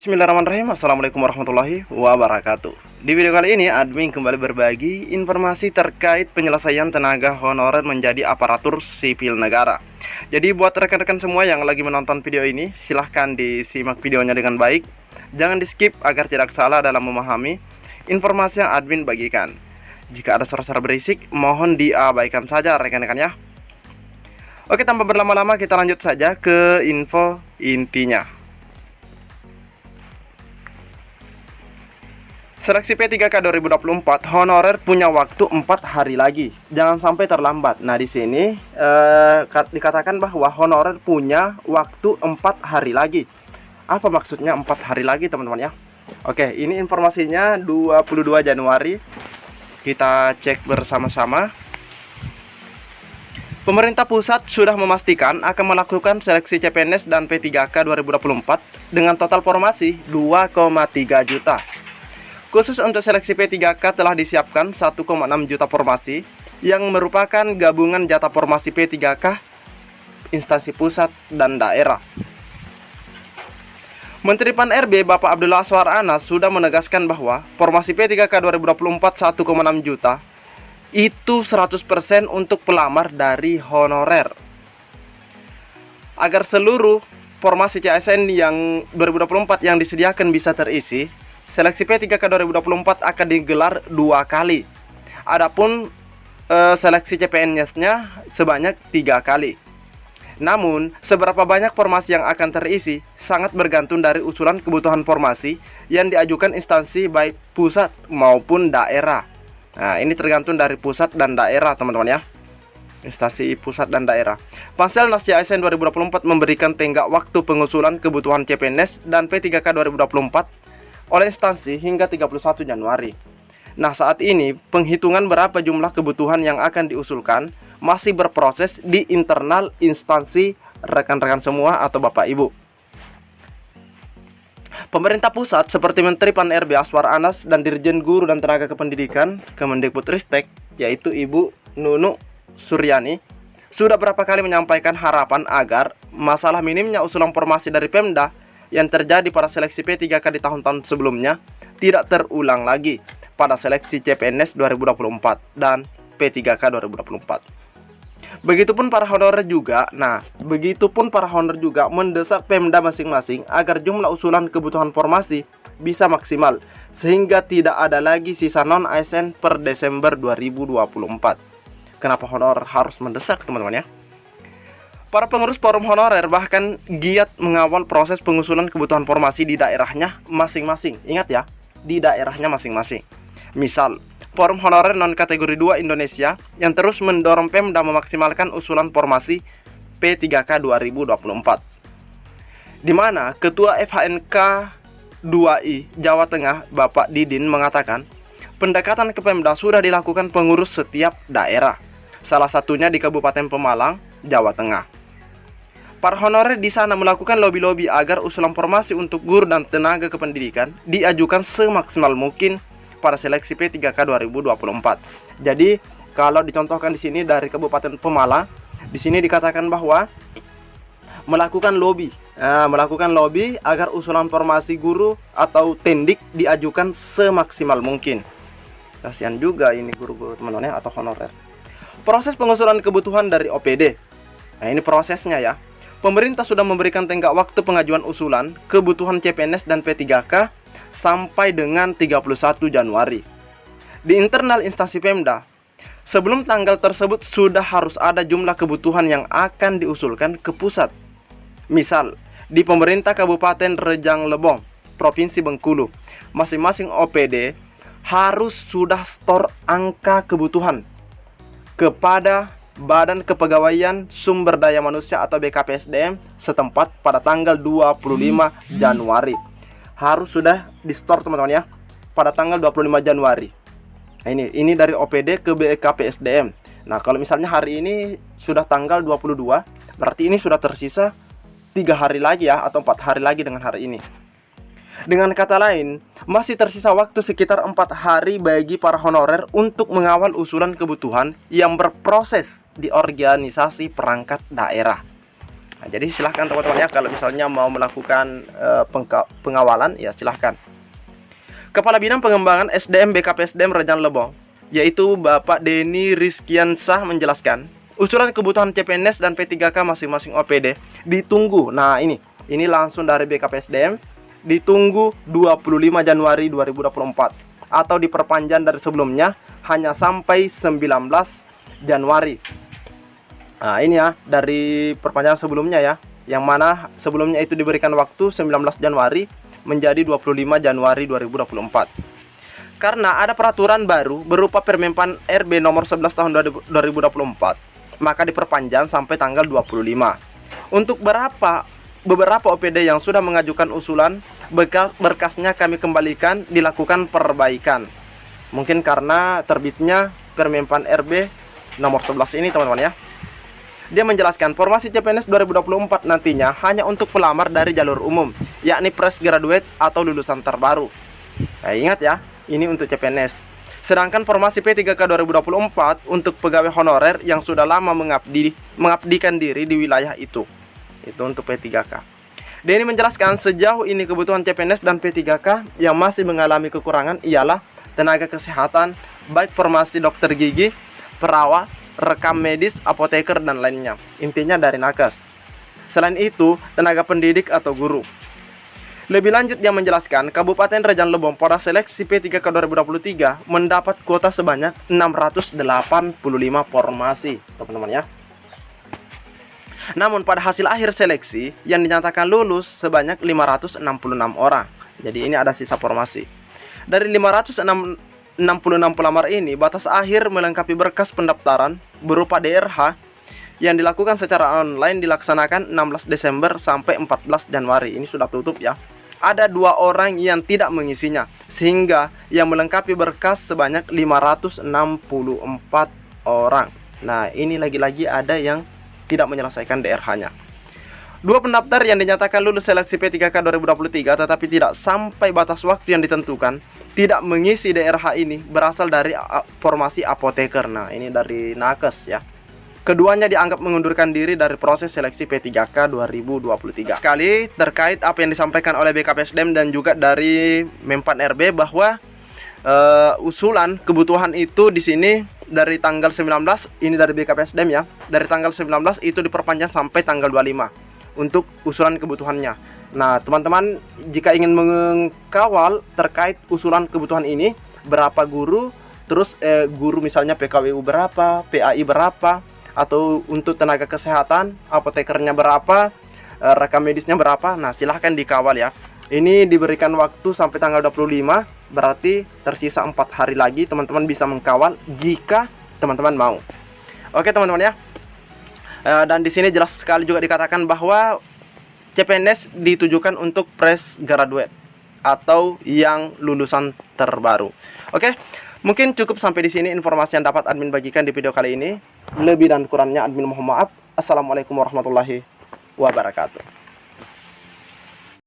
Bismillahirrahmanirrahim. Assalamualaikum warahmatullahi wabarakatuh. Di video kali ini admin kembali berbagi informasi terkait penyelesaian tenaga honorer menjadi aparatur sipil negara. Jadi buat rekan-rekan semua yang lagi menonton video ini, silahkan disimak videonya dengan baik. Jangan di skip agar tidak salah dalam memahami informasi yang admin bagikan. Jika ada suara-suara berisik, mohon diabaikan saja rekan-rekan ya. Oke, tanpa berlama-lama kita lanjut saja ke info intinya. Seleksi P3K 2024 honorer punya waktu 4 hari lagi. Jangan sampai terlambat. Nah, di sini dikatakan bahwa honorer punya waktu 4 hari lagi. Apa maksudnya 4 hari lagi, teman-teman ya? Oke, ini informasinya 22 Januari. Kita cek bersama-sama. Pemerintah pusat sudah memastikan akan melakukan seleksi CPNS dan P3K 2024 dengan total formasi 2,3 juta. Khusus untuk seleksi P3K telah disiapkan 1,6 juta formasi yang merupakan gabungan jatah formasi P3K instansi pusat dan daerah. Menteri Pan-RB Bapak Abdullah Azwar Anas sudah menegaskan bahwa formasi P3K 2024 1,6 juta itu 100% untuk pelamar dari honorer. Agar seluruh formasi CASN yang 2024 yang disediakan bisa terisi, seleksi P3K 2024 akan digelar 2 kali. Adapun seleksi CPNS-nya sebanyak 3 kali. Namun, seberapa banyak formasi yang akan terisi sangat bergantung dari usulan kebutuhan formasi yang diajukan instansi baik pusat maupun daerah. Nah, ini tergantung dari pusat dan daerah, teman-teman ya. Instansi pusat dan daerah. Panselnas CASN 2024 memberikan tenggat waktu pengusulan kebutuhan CPNS dan P3K 2024 oleh instansi hingga 31 Januari. Nah, saat ini penghitungan berapa jumlah kebutuhan yang akan diusulkan masih berproses di internal instansi rekan-rekan semua atau Bapak Ibu. Pemerintah pusat seperti Menteri Pan-RB Azwar Anas dan Dirjen Guru dan Tenaga Kependidikan Kemendikbudristek, yaitu Ibu Nunu Suryani, sudah berapa kali menyampaikan harapan agar masalah minimnya usulan formasi dari Pemda yang terjadi pada seleksi P3K di tahun-tahun sebelumnya tidak terulang lagi pada seleksi CPNS 2024 dan P3K 2024. Begitupun para honorer juga. Nah, begitupun para honorer juga mendesak Pemda masing-masing agar jumlah usulan kebutuhan formasi bisa maksimal sehingga tidak ada lagi sisa non-ASN per Desember 2024. Kenapa honorer harus mendesak, teman-teman ya? Para pengurus forum honorer bahkan giat mengawal proses pengusulan kebutuhan formasi di daerahnya masing-masing. Ingat ya, di daerahnya masing-masing. Misal, forum honorer non-kategori 2 Indonesia yang terus mendorong Pemda memaksimalkan usulan formasi P3K 2024. Di mana Ketua FHNK 2I Jawa Tengah Bapak Didin mengatakan, pendekatan ke Pemda sudah dilakukan pengurus setiap daerah. Salah satunya di Kabupaten Pemalang, Jawa Tengah. Para honorer di sana melakukan lobby-lobby agar usulan formasi untuk guru dan tenaga kependidikan diajukan semaksimal mungkin pada seleksi P3K 2024. Jadi, kalau dicontohkan di sini dari Kabupaten Pemalang, di sini dikatakan bahwa melakukan lobby agar usulan formasi guru atau tendik diajukan semaksimal mungkin. Kasihan juga ini guru-guru teman-teman atau honorer. Proses pengusulan kebutuhan dari OPD. Nah, ini prosesnya ya. Pemerintah sudah memberikan tenggat waktu pengajuan usulan kebutuhan CPNS dan P3K sampai dengan 31 Januari. Di internal instansi Pemda, sebelum tanggal tersebut sudah harus ada jumlah kebutuhan yang akan diusulkan ke pusat. Misal, di pemerintah Kabupaten Rejang Lebong, Provinsi Bengkulu, masing-masing OPD harus sudah store angka kebutuhan kepada Badan Kepegawaian Sumber Daya Manusia atau BKPSDM setempat pada tanggal 25 Januari. Harus sudah di-store, teman-teman ya, pada tanggal 25 Januari. Nah, ini dari OPD ke BKPSDM. Nah, kalau misalnya hari ini sudah tanggal 22, berarti ini sudah tersisa 3 hari lagi ya, atau 4 hari lagi dengan hari ini. Dengan kata lain, masih tersisa waktu sekitar 4 hari bagi para honorer untuk mengawal usulan kebutuhan yang berproses di organisasi perangkat daerah. Nah, jadi silahkan teman-teman ya, kalau misalnya mau melakukan pengawalan ya silahkan. Kepala Bidang Pengembangan SDM BKPSDM Rejang Lebong, yaitu Bapak Denny Rizkiansah menjelaskan, usulan kebutuhan CPNS dan P3K masing-masing OPD ditunggu. Nah, ini langsung dari BKPSDM, ditunggu 25 Januari 2024 atau diperpanjang dari sebelumnya hanya sampai 19 Januari. Nah, ini ya dari perpanjangan sebelumnya ya, yang mana sebelumnya itu diberikan waktu 19 Januari menjadi 25 Januari 2024. Karena ada peraturan baru berupa Permenpan RB nomor 11 tahun 2024, maka diperpanjang sampai tanggal 25. Untuk beberapa OPD yang sudah mengajukan usulan, berkasnya kami kembalikan, dilakukan perbaikan. Mungkin karena terbitnya Permenpan RB nomor 11 ini teman-teman ya. Dia menjelaskan formasi CPNS 2024 nantinya hanya untuk pelamar dari jalur umum, yakni fresh graduate atau lulusan terbaru. Nah, ingat ya, ini untuk CPNS. Sedangkan formasi P3K 2024 untuk pegawai honorer yang sudah lama mengabdikan diri di wilayah itu. Itu untuk P3K. Denny menjelaskan sejauh ini kebutuhan CPNS dan P3K yang masih mengalami kekurangan ialah tenaga kesehatan, baik formasi dokter gigi, perawat, rekam medis, apoteker, dan lainnya. Intinya dari nakes. Selain itu, tenaga pendidik atau guru. Lebih lanjut dia menjelaskan, Kabupaten Rejang Lebong pada seleksi P3K 2023 mendapat kuota sebanyak 685 formasi, teman-teman ya. Namun pada hasil akhir seleksi yang dinyatakan lulus sebanyak 566 orang. Jadi ini ada sisa formasi. Dari 566 pelamar ini, batas akhir melengkapi berkas pendaftaran berupa DRH yang dilakukan secara online dilaksanakan 16 Desember sampai 14 Januari. Ini sudah tutup ya. Ada 2 orang yang tidak mengisinya, sehingga yang melengkapi berkas sebanyak 564 orang. Nah, ini lagi-lagi ada yang tidak menyelesaikan DRH-nya. 2 pendaftar yang dinyatakan lulus seleksi P3K 2023 tetapi tidak sampai batas waktu yang ditentukan, tidak mengisi DRH ini berasal dari formasi apoteker. Nah, ini dari nakes ya. Keduanya dianggap mengundurkan diri dari proses seleksi P3K 2023. Sekali terkait apa yang disampaikan oleh BKPSDM dan juga dari Menpan RB bahwa usulan kebutuhan itu di sini dari tanggal 19, ini dari BKPSDM ya. Dari tanggal 19 itu diperpanjang sampai tanggal 25 untuk usulan kebutuhannya. Nah, teman-teman jika ingin mengawal terkait usulan kebutuhan ini, berapa guru, terus guru misalnya PKWU berapa, PAI berapa, atau untuk tenaga kesehatan, apotekernya berapa, rekam medisnya berapa. Nah, silahkan dikawal ya. Ini diberikan waktu sampai tanggal 25, berarti tersisa 4 hari lagi teman-teman bisa mengkawal jika teman-teman mau. Oke teman-teman ya. Dan di sini jelas sekali juga dikatakan bahwa CPNS ditujukan untuk fresh graduate atau yang lulusan terbaru. Oke, mungkin cukup sampai di sini informasi yang dapat admin bagikan di video kali ini. Lebih dan kurangnya admin mohon maaf. Assalamualaikum warahmatullahi wabarakatuh.